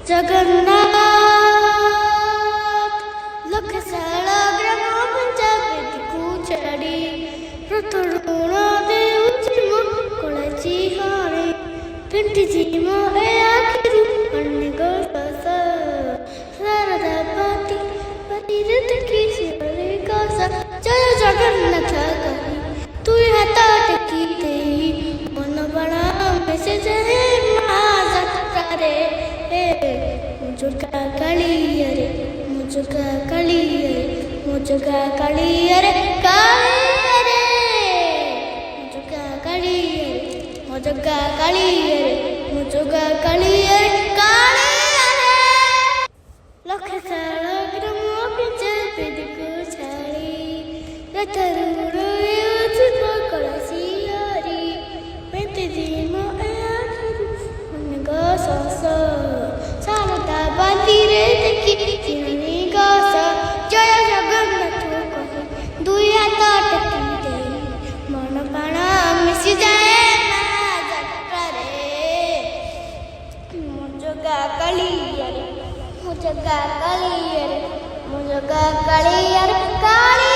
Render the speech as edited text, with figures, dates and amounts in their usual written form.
ଜଗନ୍ନାଥ ଲକ୍ଷଶାଳ ଗ୍ରାମ ପଞ୍ଚାୟତକୁ ଛାଡ଼ି ରଥ ଋଣ ଦେଉଛି ମୋ କଳାଚି ହଳେ ଫେଣ୍ଟିଛି ମୋ ଏ ଆଖିରୁ ଅନେକ ଶ୍ୱାସ ଶାରଦା ପାତିରେ ଦେଖି ଶିରରେ କଷ ଜୟ ଜଗନ୍ନାଥ କହି ଦୁଇ ହାତ ଟେକି ଦେଇ ମନ ବାଣ ମିଶି ଯାଏ ମା ଯାତ୍ରାରେ ମୁଜୁକା କାଳିଆରେ ମୁଜୁକା କାଳିଆରେ ମୁଜୁକା କାଳିଆରେ କାଳିଆରେ ମୁଜୁକା କାଳିଆରେ ମୁଜୁକା କାଳିଆରେ ମୁଜୁକା କାଳିଆରେ କାଳିଆରେ ଲକ୍ଷଶାଳ ଗ୍ରାମ ପଞ୍ଚାୟତକୁ ଛାଡ଼ି ରଥରୁ ରହିଛି କଳସି ହରି ପେଣ୍ଟିଛି ମୋ ଏ ଆଖିରୁ ଅନେକ ଶ୍ୱାସ ଶାରଦା ବାଲିରେ ଦେଖି ଶିରୋଳି କଷ ଜୟ ଜଗନ୍ନାଥ କହି ଦୁଇ ହାତ ଟେକି ଦେଇ ମନ ପ୍ରାଣ ମିଶିଯାଏ ମା ଯାତ୍ରାରେ ମୁଜୁକା କାଳିଆରେ ମୁଜୁକା କାଳିଆରେ ମୁଜୁକା କାଳିଆରେ କାଳି